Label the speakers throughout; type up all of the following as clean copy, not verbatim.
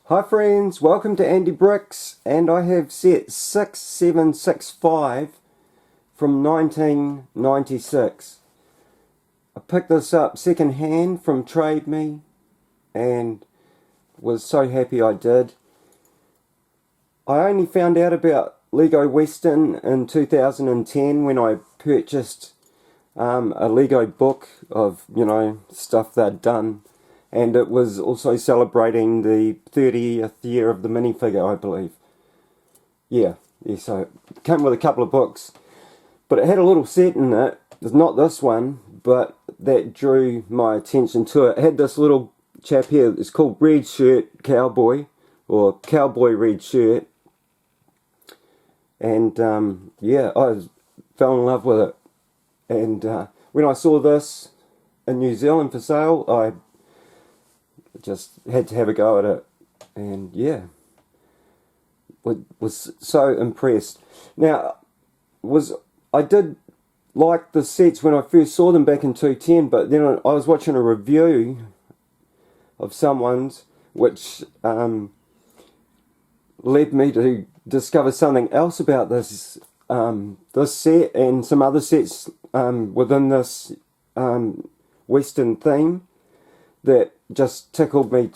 Speaker 1: Hi friends, welcome to Andy Bricks, and I have set 6765 from 1996. I picked this up second hand from Trade Me and was so happy I did. I only found out about Lego Western in 2010 when I purchased a Lego book of, stuff they'd done. And it was also celebrating the 30th year of the minifigure, I believe. Yeah, so it came with a couple of books. But it had a little set in it. It's not this one, but that drew my attention to it. It had this little chap here. It's called Red Shirt Cowboy, or Cowboy Red Shirt. And, yeah, I fell in love with it. And when I saw this in New Zealand for sale, I just had to have a go at it, and yeah, was so impressed. Now, I did like the sets when I first saw them back in 2010, but then I was watching a review of someone's, which led me to discover something else about this this set and some other sets within this Western theme that just tickled me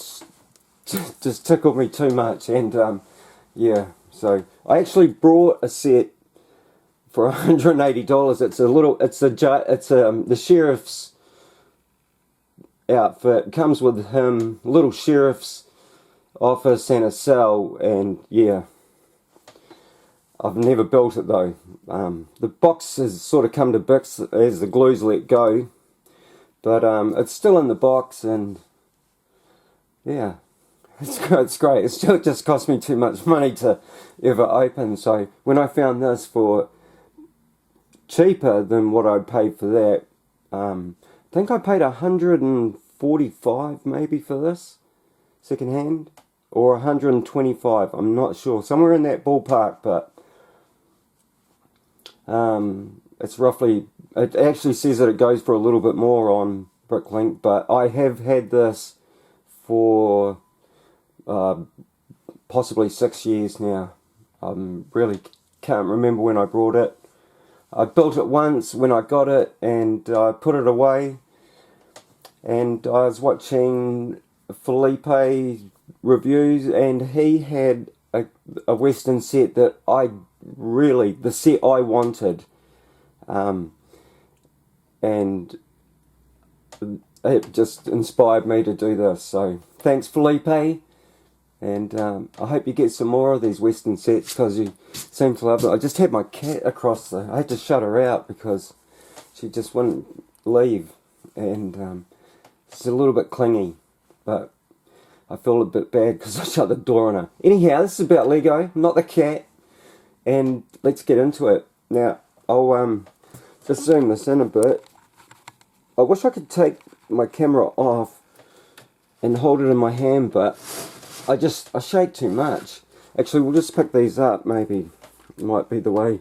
Speaker 1: too much. And yeah, so I actually brought a set for $180. It's the sheriff's outfit. It comes with him, little sheriff's office and a cell, and yeah, I've never built it though. The box has sort of come to bits as the glue's let go, but it's still in the box, and yeah, it's great. It still just cost me too much money to ever open. So when I found this for cheaper than what I'd paid for that, I think I paid $145 maybe for this second hand, or $125. I'm not sure, somewhere in that ballpark. But it's roughly. It actually says that it goes for a little bit more on Bricklink, but I have had this for possibly 6 years now. I really can't remember when I brought it. I built it once when I got it, and I put it away, and I was watching Felipe reviews, and he had a Western set that the set I wanted. And it just inspired me to do this. So thanks, Felipe, and I hope you get some more of these Western sets, because you seem to love it. I just had my cat across I had to shut her out because she just wouldn't leave, and she's a little bit clingy, but I feel a bit bad because I shut the door on her. Anyhow, this is about Lego, not the cat, and let's get into it. Now, I'll just zoom this in a bit. I wish I could take my camera off and hold it in my hand, but I shake too much. Actually, we'll just pick these up, maybe. Might be the way.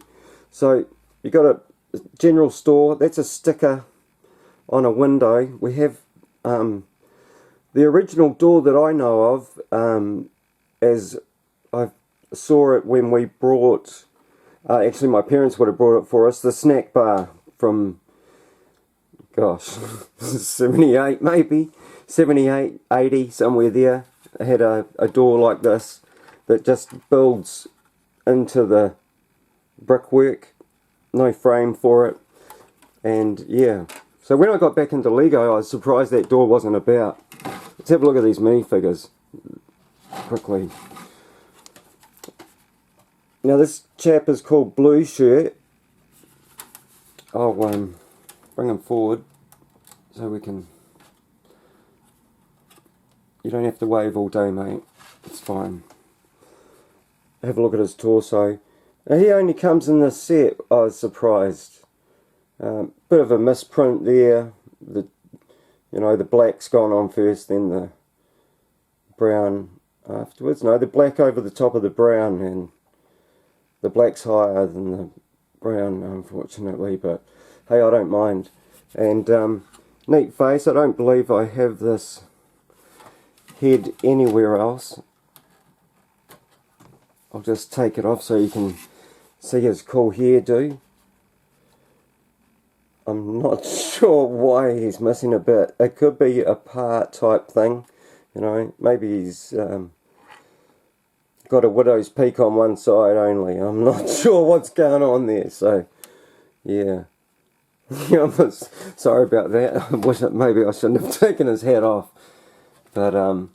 Speaker 1: So, you got a general store. That's a sticker on a window. We have the original door that I know of, as I saw it when we brought, actually my parents would have brought it for us, the snack bar from, gosh, 78 maybe, 78, 80, somewhere there. It had a door like this that just builds into the brickwork, no frame for it, and yeah. So when I got back into Lego, I was surprised that door wasn't about. Let's have a look at these minifigures quickly. Now this chap is called Blue Shirt. I'll bring him forward so we can. You don't have to wave all day, mate. It's fine. Have a look at his torso. Now he only comes in this set. I was surprised. Bit of a misprint there. The black's gone on first, then the brown afterwards. No, the black over the top of the brown, and the black's higher than the brown, unfortunately. But hey, I don't mind. And neat face. I don't believe I have this head anywhere else. I'll just take it off so you can see his cool hairdo. I'm not sure why he's missing a bit. It could be a part type thing, you know. Maybe he's got a widow's peak on one side only. I'm not sure what's going on there. So, yeah. Yeah, I'm sorry about that. Maybe I shouldn't have taken his hat off. But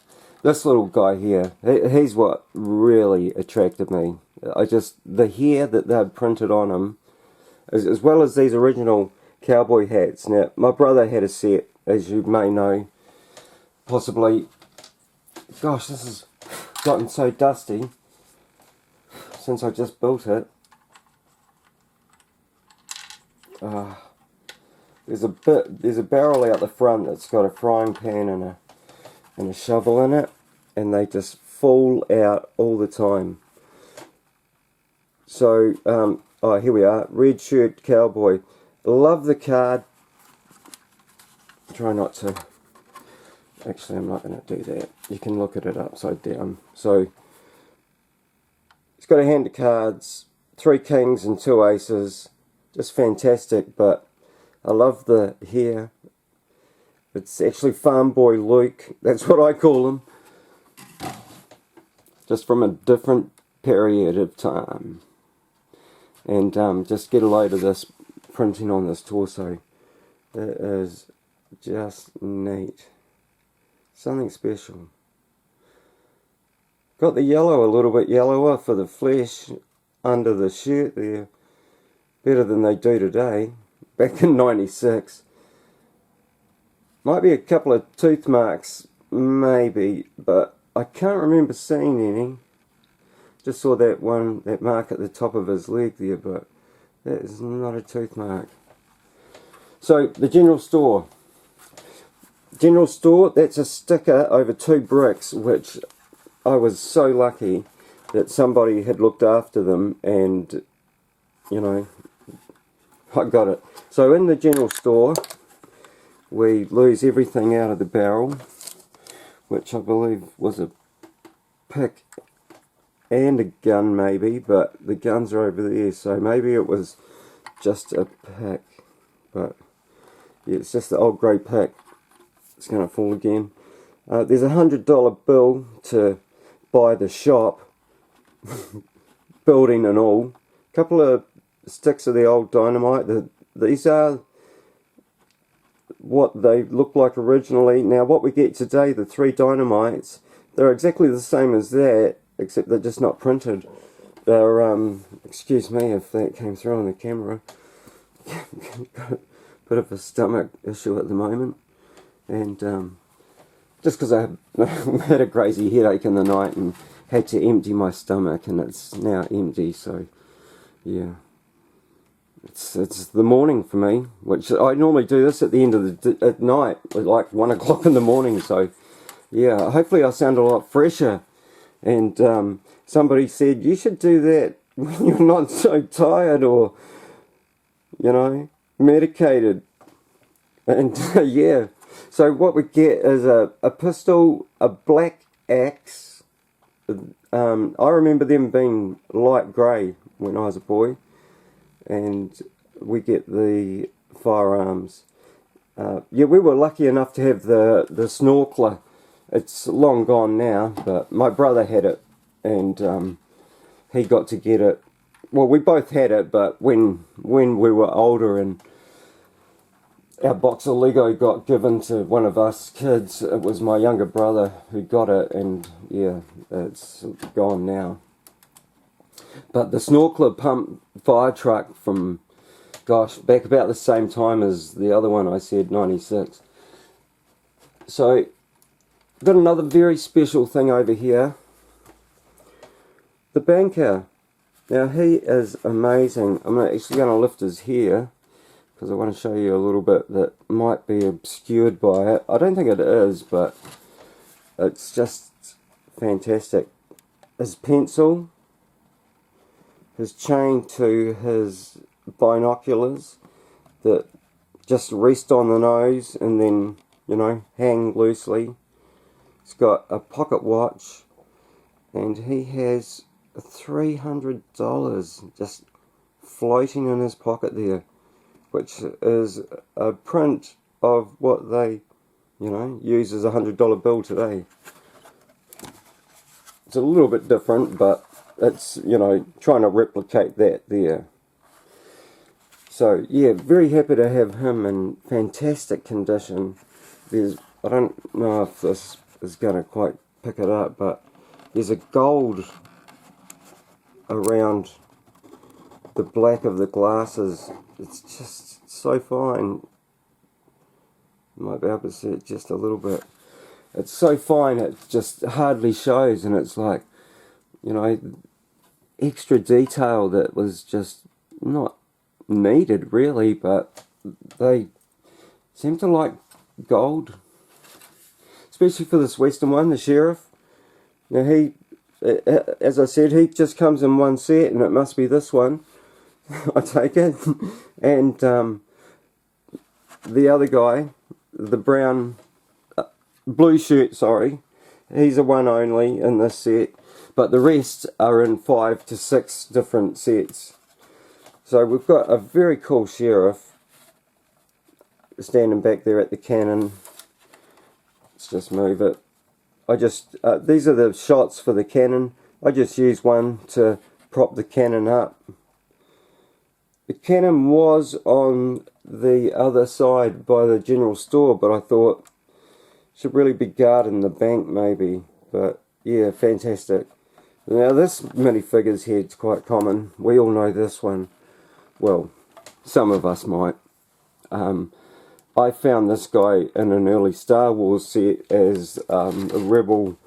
Speaker 1: this little guy here, he's what really attracted me. The hair that they'd printed on him, as well as these original cowboy hats. Now, my brother had a set, as you may know, possibly. Gosh, this has gotten so dusty since I just built it. There's a barrel out the front that's got a frying pan and a shovel in it, and they just fall out all the time. So, oh, here we are, Red Shirt Cowboy. Love the card. Try not to. Actually, I'm not going to do that. You can look at it upside down. So, it's got a hand of cards, 3 kings and 2 aces. Just fantastic, but I love the hair. It's actually Farm Boy Luke. That's what I call him. Just from a different period of time. And just get a load of this printing on this torso. It is just neat. Something special. Got the yellow a little bit yellower for the flesh under the shirt there. Better than they do today. Back in '96. Might be a couple of tooth marks, maybe, but I can't remember seeing any. Just saw that mark at the top of his leg there, but that is not a tooth mark. So, the general store. General store, that's a sticker over 2 bricks, which I was so lucky that somebody had looked after them and, you know, I got it. So in the general store, we lose everything out of the barrel, which I believe was a pick and a gun maybe, but the guns are over there, so maybe it was just a pick. But yeah, it's just the old grey pick. It's going to fall again. There's a $100 bill to buy the shop, building and all. A couple of sticks of the old dynamite. These are what they look like originally. Now what we get today, the 3 dynamites, they're exactly the same as that, except they're just not printed. They're, excuse me if that came through on the camera. Got a bit of a stomach issue at the moment. And just because I had a crazy headache in the night and had to empty my stomach, and it's now empty, so yeah. It's the morning for me, which I normally do this at the end of at night, like 1 o'clock in the morning, so yeah, hopefully I sound a lot fresher. And somebody said, you should do that when you're not so tired or, you know, medicated. And yeah, so what we get is a pistol, a black axe. I remember them being light grey when I was a boy. And we get the firearms. Yeah, we were lucky enough to have the snorkeler. It's long gone now, but my brother had it, and he got to get it. Well, we both had it, but when we were older and our box of Lego got given to one of us kids, it was my younger brother who got it, and yeah, it's gone now. But the snorkeler pump fire truck from, gosh, back about the same time as the other one I said, 96. So, got another very special thing over here. The banker. Now, he is amazing. I'm actually going to lift his hair, because I want to show you a little bit that might be obscured by it. I don't think it is, but it's just fantastic. His pencil, his chain to his binoculars that just rest on the nose and then, you know, hang loosely. He's got a pocket watch, and he has $300 just floating in his pocket there, which is a print of what they, you know, use as a $100 bill today. It's a little bit different, but it's, you know, trying to replicate that there. So yeah, very happy to have him in fantastic condition. I don't know if this is going to quite pick it up, but there's a gold around the black of the glasses. It's just so fine. You might be able to see it just a little bit. It's so fine it just hardly shows, and it's like, you know, extra detail that was just not needed really, but they seem to like gold, especially for this western one, the sheriff. Now he, as I said, he just comes in one set, and it must be this one. I take it. And the other guy, the brown, blue shirt, sorry, he's a one only in this set, but the rest are in 5 to 6 different sets. So we've got a very cool sheriff standing back there at the cannon. Let's just move it. These are the shots for the cannon. I just used one to prop the cannon up. The cannon was on the other side by the general store, but I thought should really be guarded in the bank maybe. But yeah, fantastic. Now this minifigure's head's quite common. We all know this one. Well, some of us might. I found this guy in an early Star Wars set as a rebel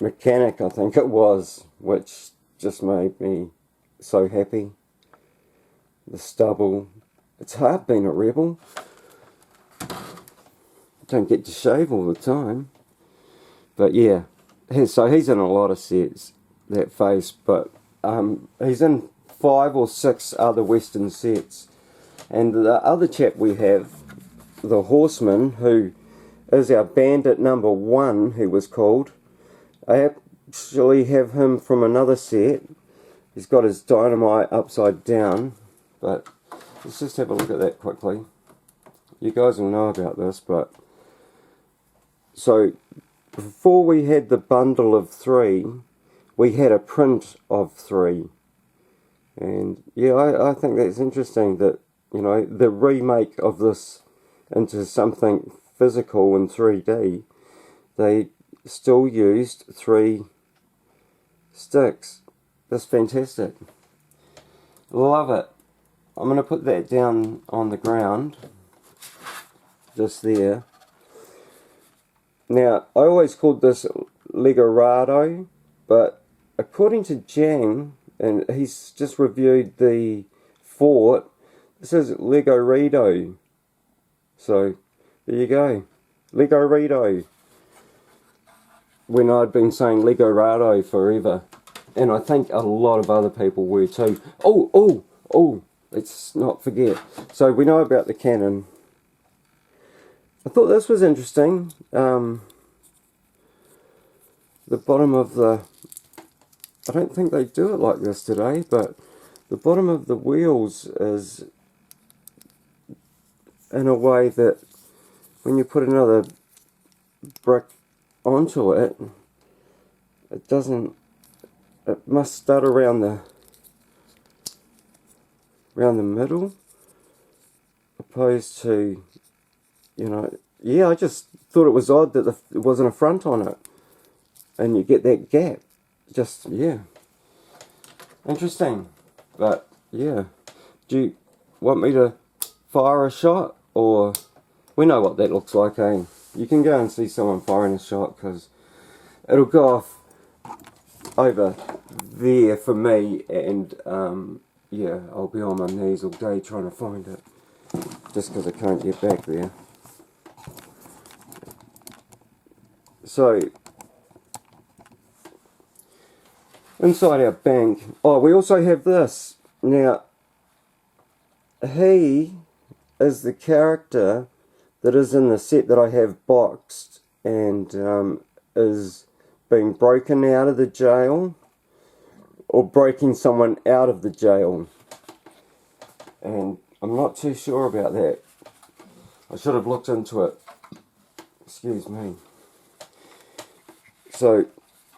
Speaker 1: mechanic, I think it was, which just made me so happy. The stubble. It's hard being a rebel. Don't get to shave all the time. But yeah, so he's in a lot of sets, that face, but he's in 5 or 6 other western sets. And the other chap we have, the Horseman, who is our bandit number 1, he was called. I actually have him from another set. He's got his dynamite upside down, but let's just have a look at that quickly. You guys will know about this, but so before we had the bundle of 3, we had a print of 3. And yeah, I think that's interesting that, you know, the remake of this into something physical in 3D, they still used 3 sticks. That's fantastic. Love it. I'm going to put that down on the ground, just there. Now, I always called this Legorado, but according to Jang, and he's just reviewed the fort, this is Legorito. So, there you go. Legorito. When I'd been saying Legorado forever. And I think a lot of other people were too. Oh, let's not forget. So, we know about the cannon. I thought this was interesting. The bottom of the... I don't think they do it like this today, but the bottom of the wheels is in a way that when you put another brick onto it, it doesn't... It must start around the middle, opposed to, you know, yeah, I just thought it was odd that it wasn't a front on it, and you get that gap. Just, yeah, interesting. But yeah, do you want me to fire a shot, or we know what that looks like, eh? You can go and see someone firing a shot, because it'll go off over there for me, and yeah, I'll be on my knees all day trying to find it, just because I can't get back there. So, inside our bank, oh, we also have this. Now, he is the character that is in the set that I have boxed, and is being broken out of the jail, or breaking someone out of the jail. And I'm not too sure about that. I should have looked into it. Excuse me. So,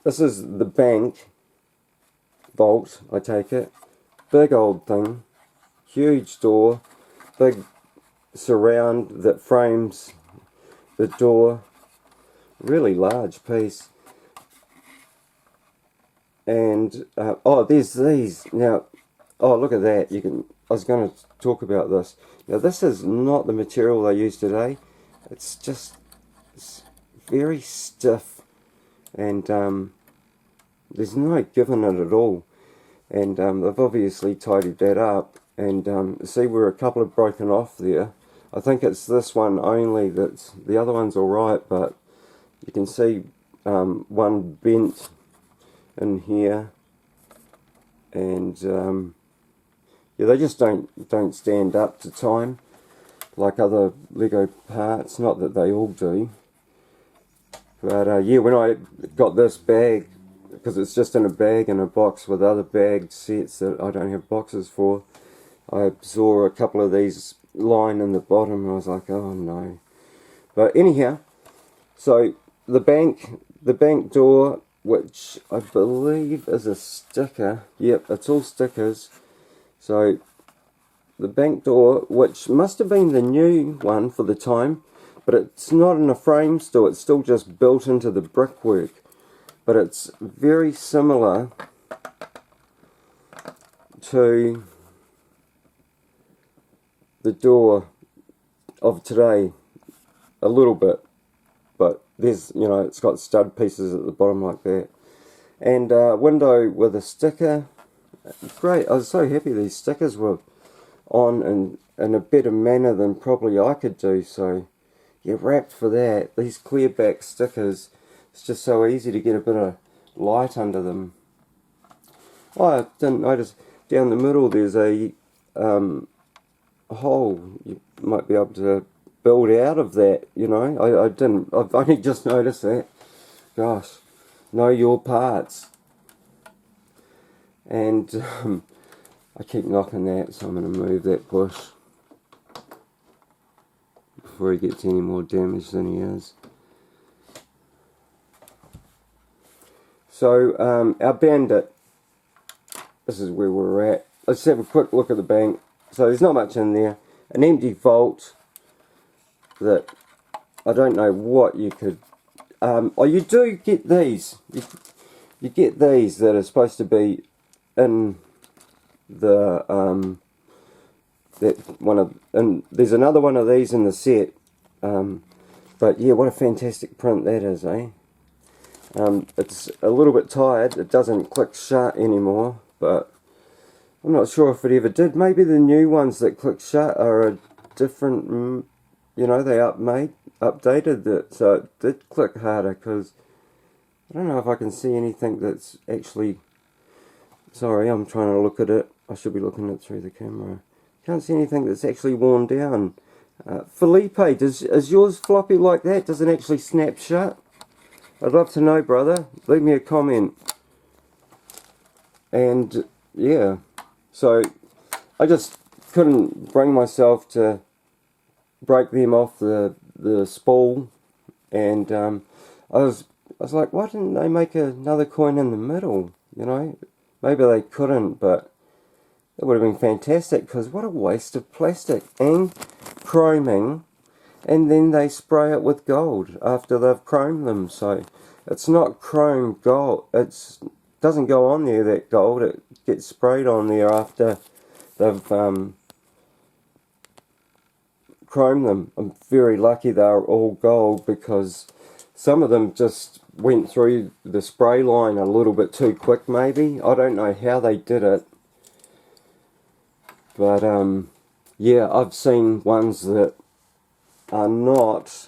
Speaker 1: this is the bank vault, I take it. Big old thing. Huge door. Big surround that frames the door. Really large piece. And, oh, there's these. Now, oh, look at that. I was going to talk about this. Now, this is not the material they use today. It's very stiff. And, there's no giving it at all. And, they've obviously tidied that up. And, see where a couple have broken off there. I think it's this one only the other one's alright, but you can see, one bent in here. And, yeah, they just don't stand up to time like other Lego parts. Not that they all do. But yeah, when I got this bag, because it's just in a bag in a box with other bagged sets that I don't have boxes for, I saw a couple of these lying in the bottom and I was like, oh no. But anyhow, so the bank door, which I believe is a sticker. Yep, it's all stickers. So the bank door, which must have been the new one for the time, but it's not in a frame still, it's still just built into the brickwork. But it's very similar to the door of today, a little bit. But there's, you know, it's got stud pieces at the bottom like that. And window with a sticker. Great, I was so happy these stickers were on in a better manner than probably I could do. So, yeah, wrapped for that. These clear back stickers, it's just so easy to get a bit of light under them. Oh, I didn't notice down the middle there's a hole. You might be able to build out of that, you know. I've only just noticed that. Gosh, know your parts. And I keep knocking that, so I'm going to move that bush before he gets any more damage than he is. So, our bandit, this is where we're at. Let's have a quick look at the bank. So there's not much in there. An empty vault that I don't know what you could... oh, you do get these. You get these that are supposed to be in the... and there's another one of these in the set. But yeah, what a fantastic print that is, eh? It's a little bit tired. It doesn't click shut anymore, but I'm not sure if it ever did. Maybe the new ones that click shut are a different, you know, they updated it so it did click harder, because I don't know if I can see anything that's actually... Sorry, I'm trying to look at it. I should be looking at it through the camera. Can't see anything that's actually worn down. Felipe, is yours floppy like that? Does it actually snap shut? I'd love to know, brother. Leave me a comment. And yeah, so I just couldn't bring myself to break them off the spool, and I was like, why didn't they make another coin in the middle? You know, maybe they couldn't, but it would have been fantastic, because what a waste of plastic and chroming. And then they spray it with gold after they've chromed them. So it's not chrome gold. It doesn't go on there, that gold. It gets sprayed on there after they've chromed them. I'm very lucky they're all gold, because some of them just went through the spray line a little bit too quick maybe. I don't know how they did it. But yeah, I've seen ones that are not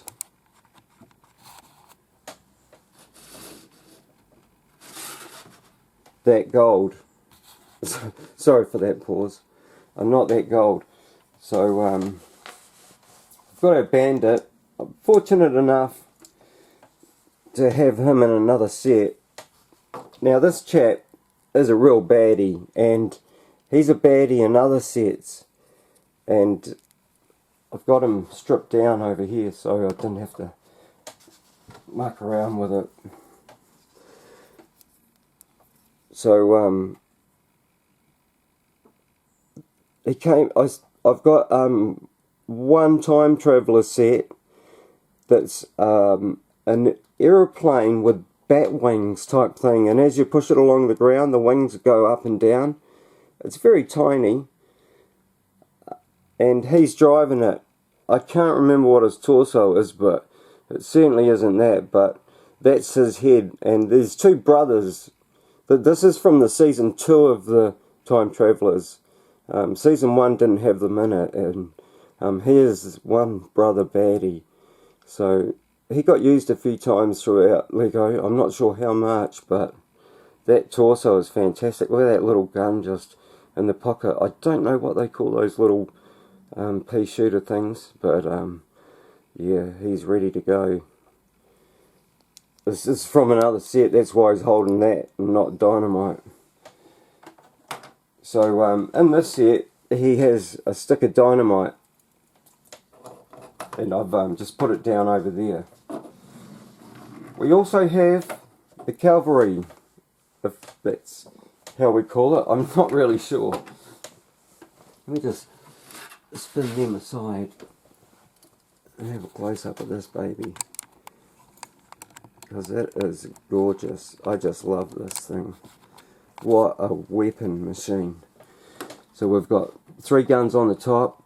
Speaker 1: that gold. Sorry for that pause. I'm not that gold. So I've got a bandit. I'm fortunate enough to have him in another set. Now this chap is a real baddie, and he's a baddie in other sets, and I've got him stripped down over here so I didn't have to muck around with it. So he came. I've got one time traveller set that's an aeroplane with bat wings type thing, and as you push it along the ground, the wings go up and down. It's very tiny, and he's driving it. I can't remember what his torso is, but it certainly isn't that, but that's his head. And there's two brothers. This is from the season 2 of the Time Travellers. Season 1 didn't have them in it, and here's one brother baddie. So he got used a few times throughout Lego. I'm not sure how much, but that torso is fantastic. Look at that little gun just in the pocket. I don't know what they call those little pea shooter things, but yeah, he's ready to go. This is from another set, that's why he's holding that and not dynamite. So in this set he has a stick of dynamite, and I've just put it down over there. We also have the cavalry, if that's how we call it. I'm not really sure. Let me just spin them aside and have a close up of this baby, because it is gorgeous. I just love this thing. What a weapon machine. So we've got 3 guns on the top.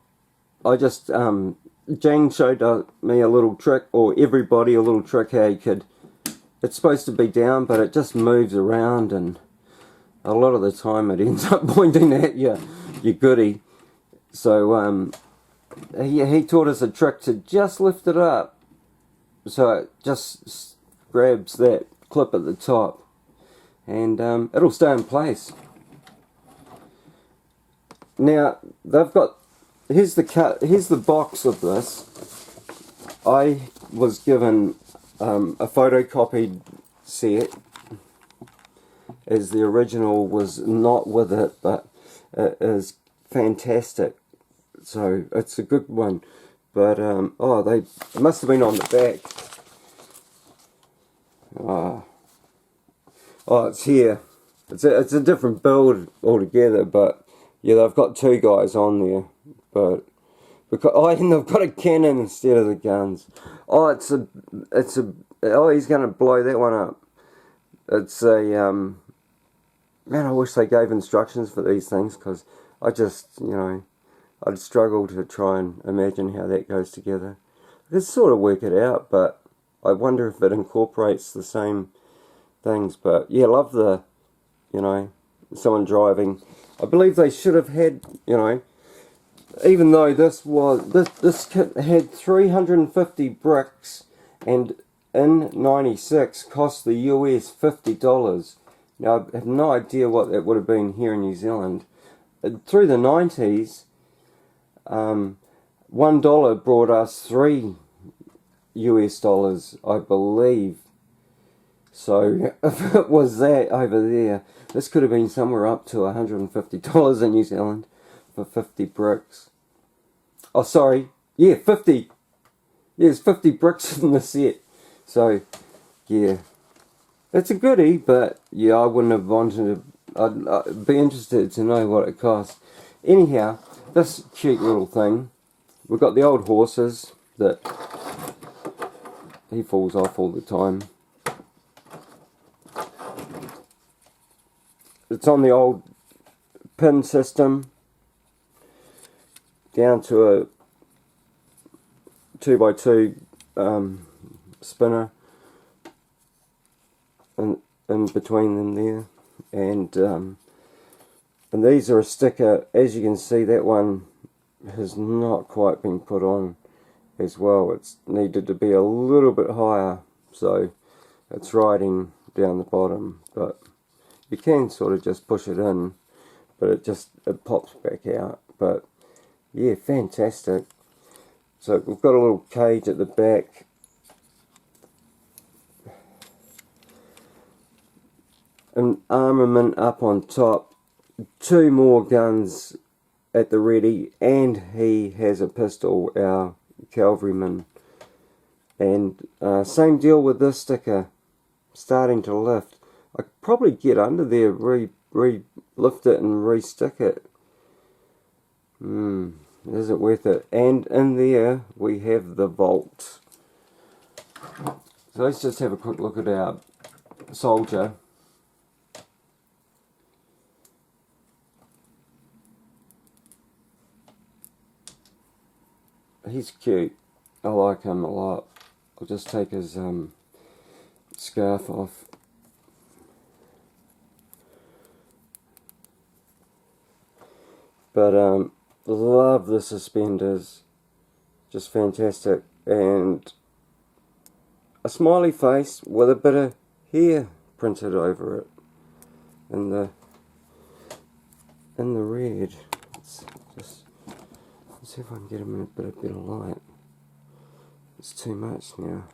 Speaker 1: I just Jane showed me a little trick, or everybody a little trick, how you could, it's supposed to be down but it just moves around, and a lot of the time it ends up pointing at you goodie. So he taught us a trick to just lift it up so it just grabs that clip at the top, and it'll stay in place. Now they've got, here's the box of this. I was given a photocopied set, as the original was not with it, but it is fantastic. So it's a good one. But oh, it must have been on the back. Oh, it's here. It's a different build altogether, but yeah, they've got 2 guys on there, but because and they've got a cannon instead of the guns. Oh, oh, he's going to blow that one up. It's a man, I wish they gave instructions for these things, because I just, you know, I'd struggle to try and imagine how that goes together. I could sort of work it out, but I wonder if it incorporates the same things. But yeah, love the, you know, someone driving. I believe they should have had, you know, even though this kit had 350 bricks, and in '96 cost the US $50. Now I have no idea what that would have been here in New Zealand. Through the 90s, $1 brought us $3 US, I believe. So if it was that over there, this could have been somewhere up to $150 in New Zealand for 50 bricks. Oh, sorry. Yeah, 50. Yeah, there's 50 bricks in the set. So, yeah. It's a goodie, but yeah, I wouldn't have wanted to. I'd be interested to know what it costs. Anyhow, this cute little thing. We've got the old horses that he falls off all the time. It's on the old pin system, down to a 2x2 spinner, and in between them there, and these are a sticker. As you can see, that one has not quite been put on as well. It's needed to be a little bit higher, so it's riding down the bottom, but you can sort of just push it in, but it pops back out. But yeah, fantastic. So we've got a little cage at the back, an armament up on top, 2 more guns at the ready, and he has a pistol, our cavalryman. And same deal with this sticker, starting to lift. I could probably get under there, lift it and re-stick it. Is it worth it? And in there we have the vault. So let's just have a quick look at our soldier. He's cute. I like him a lot. I'll just take his scarf off. But love the suspenders, just fantastic, and a smiley face with a bit of hair printed over it in the red. Let's see if I can get him in a bit of better light. It's too much now.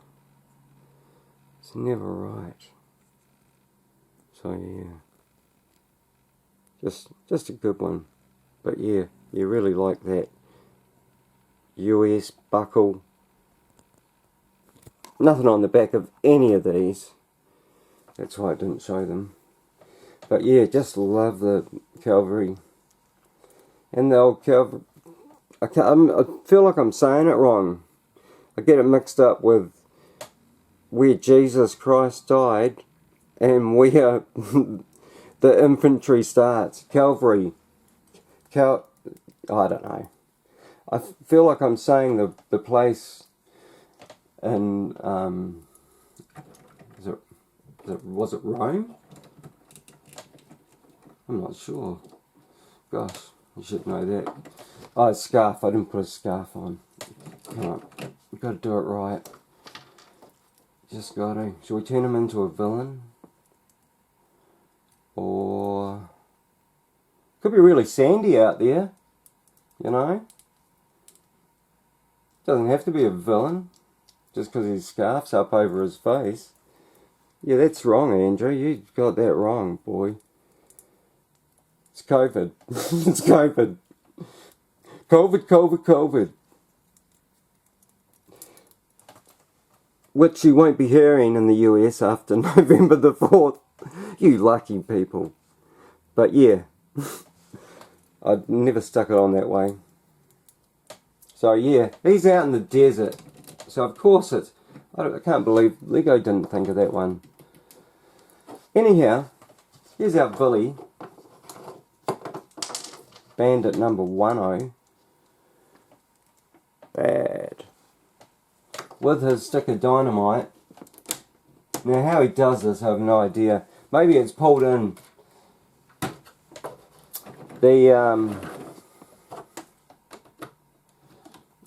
Speaker 1: It's never right. So yeah, just a good one. But yeah, you really like that US buckle. Nothing on the back of any of these. That's why I didn't show them. But yeah, just love the cavalry. And the old cavalry. I feel like I'm saying it wrong. I get it mixed up with where Jesus Christ died and where the infantry starts. Cavalry. I don't know. I feel like I'm saying the place in was it Rome? I'm not sure. Gosh, you should know that. Oh, scarf. I didn't put a scarf on. Come on, we've got to do it right. Just gotta. Shall we turn him into a villain? Or could be really sandy out there, you know? Doesn't have to be a villain, just because his scarf's up over his face. Yeah, that's wrong, Andrew. You got that wrong, boy. It's COVID. It's COVID. COVID. Which you won't be hearing in the US after November the 4th. You lucky people. But yeah. I'd never stuck it on that way. So yeah, he's out in the desert. So of course it's... I can't believe Lego didn't think of that one. Anyhow, here's our Billy. Bandit number 10. Bad. With his stick of dynamite. Now how he does this, I have no idea. Maybe it's pulled in the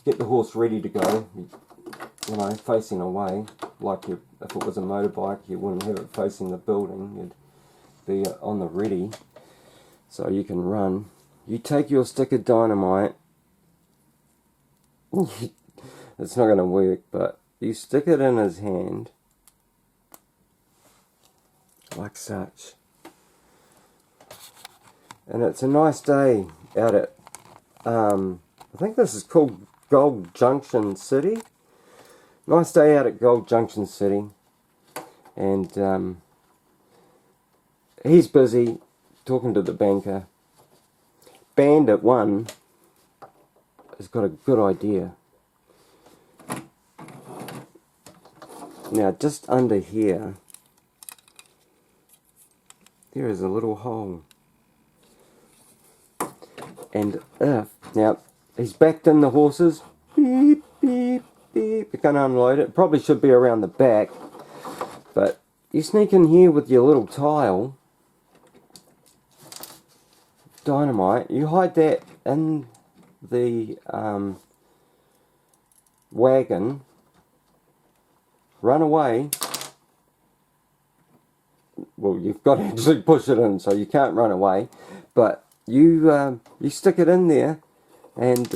Speaker 1: get the horse ready to go, you know, facing away. Like if it was a motorbike, you wouldn't have it facing the building, you'd be on the ready so you can run. You take your stick of dynamite. It's not going to work, but you stick it in his hand like such. And it's a nice day out at, I think this is called Gold Junction City. Nice day out at Gold Junction City. And he's busy talking to the banker. Bandit 1 has got a good idea. Now just under here, there is a little hole. And if, now, he's backed in the horses, beep, beep, beep, you're going to unload it, probably should be around the back, but you sneak in here with your little tile, dynamite, you hide that in the wagon, run away. Well, you've got to actually push it in, so you can't run away, but you stick it in there, and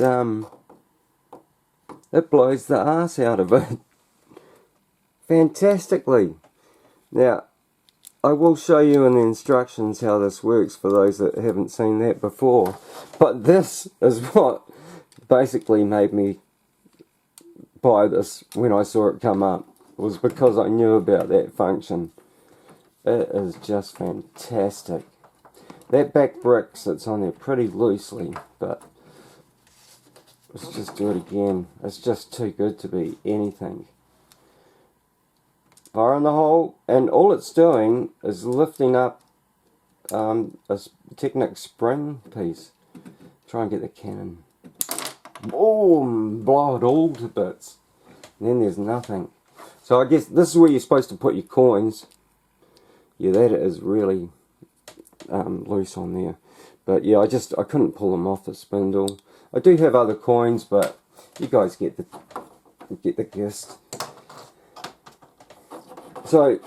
Speaker 1: it blows the arse out of it fantastically. Now, I will show you in the instructions how this works for those that haven't seen that before. But this is what basically made me buy this when I saw it come up. It was because I knew about that function. It is just fantastic. That back brick sits on there pretty loosely, but let's just do it again. It's just too good to be anything. Fire in the hole, and all it's doing is lifting up a Technic spring piece. Try and get the cannon. Boom! Blow it all to bits. And then there's nothing. So I guess this is where you're supposed to put your coins. Yeah, that is really loose on there. But yeah, I couldn't pull them off the spindle. I do have other coins, but you guys get the gist. So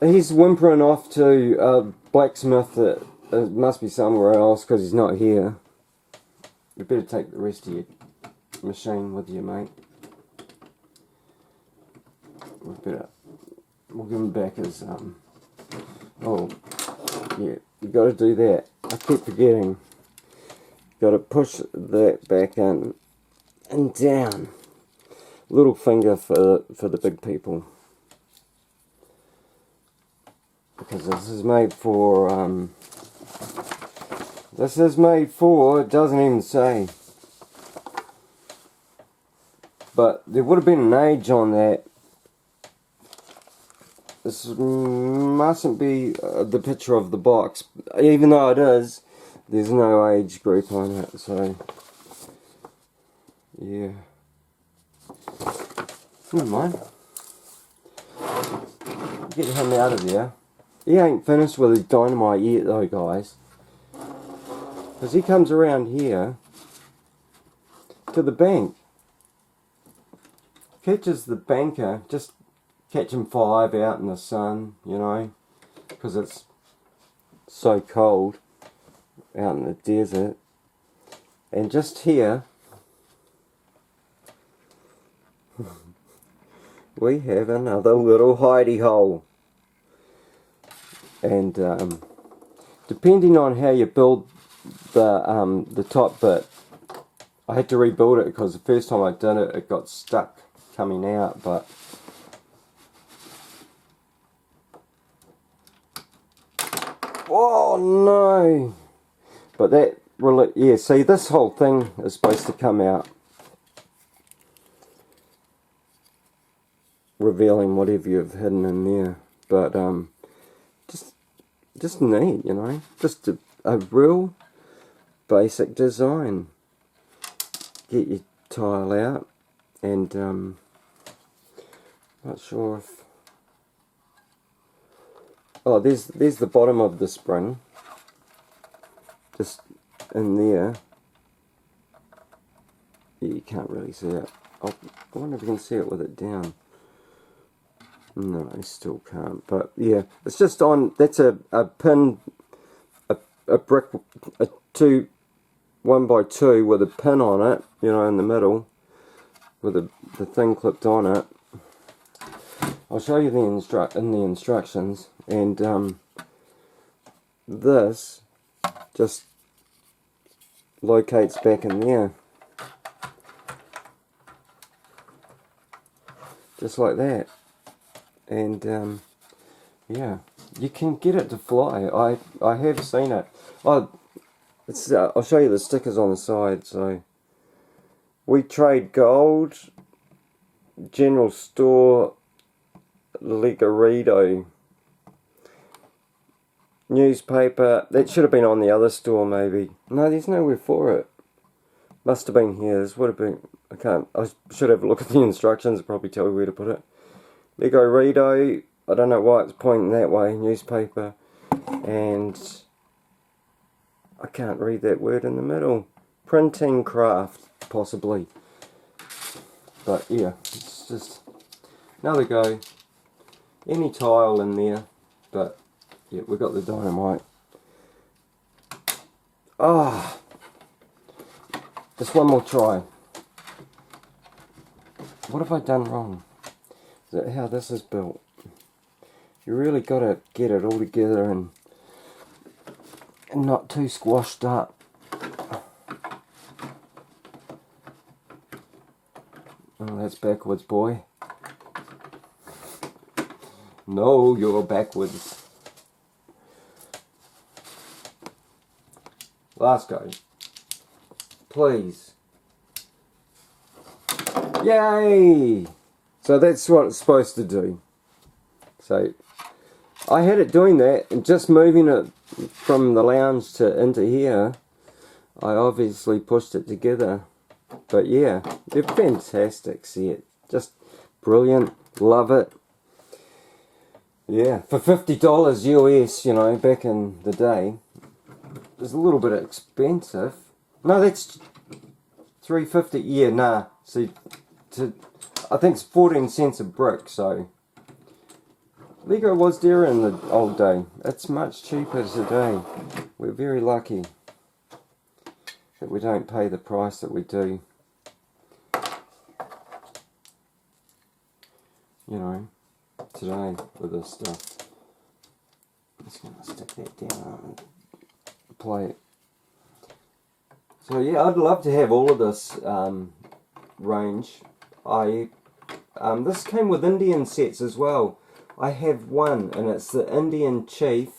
Speaker 1: he's whimpering off to a blacksmith that must be somewhere else because he's not here. You better take the rest of your machine with you, mate. We'll give him back his oh yeah, you got to do that. I keep forgetting. Got to push that back in and down. Little finger for the big people, because this is made for it doesn't even say, but there would have been an age on that. This mustn't be the picture of the box, even though it is. There's no age group on it, so yeah. Never mind. Get him out of there. He ain't finished with his dynamite yet though, guys. Because he comes around here to the bank. Catches the banker, just catch him 5 out in the sun, you know, because it's so cold out in the desert. And just here we have another little hidey hole. And depending on how you build the top bit, I had to rebuild it because the first time I did it, it got stuck coming out. But oh no! But that really, yeah. See, this whole thing is supposed to come out, revealing whatever you've hidden in there. But just neat, you know, just a real basic design. Get your tile out, and not sure if, oh, there's the bottom of the spring, just in there. Yeah, you can't really see it. I wonder if you can see it with it down. No, I still can't. But yeah, it's just on. That's a pin, a brick, a 1x2 with a pin on it, you know, in the middle, with the thing clipped on it. I'll show you in the instructions, and this just locates back in there, just like that. And yeah, you can get it to fly. I have seen it. Oh, I'll show you the stickers on the side. So, we trade gold, general store, Legorito, newspaper. That should have been on the other store, maybe. No, there's nowhere for it. Must have been here. This would have been. I should have a look at the instructions. Probably tell you where to put it. Legorito. I don't know why it's pointing that way. Newspaper, and I can't read that word in the middle. Printing craft, possibly. But yeah, it's just another go. Any tile in there, but yeah, we got the dynamite. Ah, just one more try. What have I done wrong? Is that how this is built? You really got to get it all together and not too squashed up. Oh, that's backwards, boy. No, you're backwards. Last go. Please. Yay! So that's what it's supposed to do. So I had it doing that, and just moving it from the lounge to into here, I obviously pushed it together. But yeah, they're fantastic set. Just brilliant. Love it. Yeah, for $50 US, you know, back in the day, it's a little bit expensive. No, that's $3.50. Yeah, nah. See, I think it's 14 cents a brick, so Lego was dear in the old day. It's much cheaper today. We're very lucky that we don't pay the price that we do. You know, today with this stuff. I'm just going to stick that down and play it. So yeah, I'd love to have all of this range. This came with Indian sets as well. I have one, and it's the Indian Chief.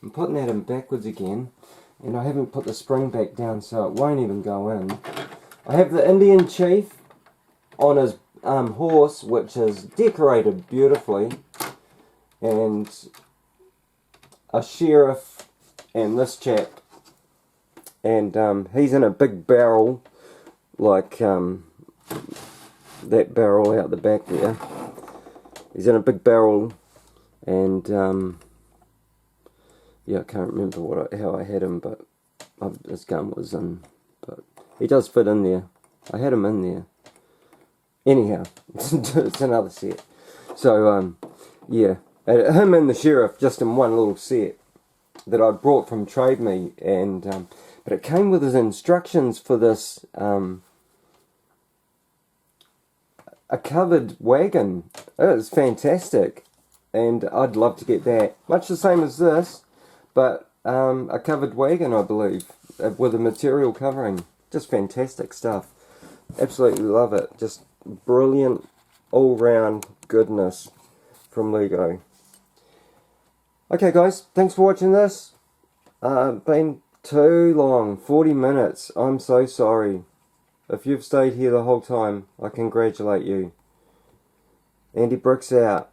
Speaker 1: I'm putting that in backwards again, and I haven't put the spring back down, so it won't even go in. I have the Indian Chief on his horse, which is decorated beautifully, and a sheriff, and this chap, and he's in a big barrel, like that barrel out the back there. He's in a big barrel, and yeah, I can't remember how I had him, but his gun was in, but he does fit in there. I had him in there. Anyhow, it's another set. So yeah, him and the sheriff just in one little set that I brought from Trade Me, and but it came with his instructions for this a covered wagon. It was fantastic, and I'd love to get that. Much the same as this, but a covered wagon, I believe, with a material covering. Just fantastic stuff. Absolutely love it. Just brilliant, all-round goodness from Lego. Okay, guys, thanks for watching this. Been too long, 40 minutes. I'm so sorry. If you've stayed here the whole time, I congratulate you. Andy Bricks out.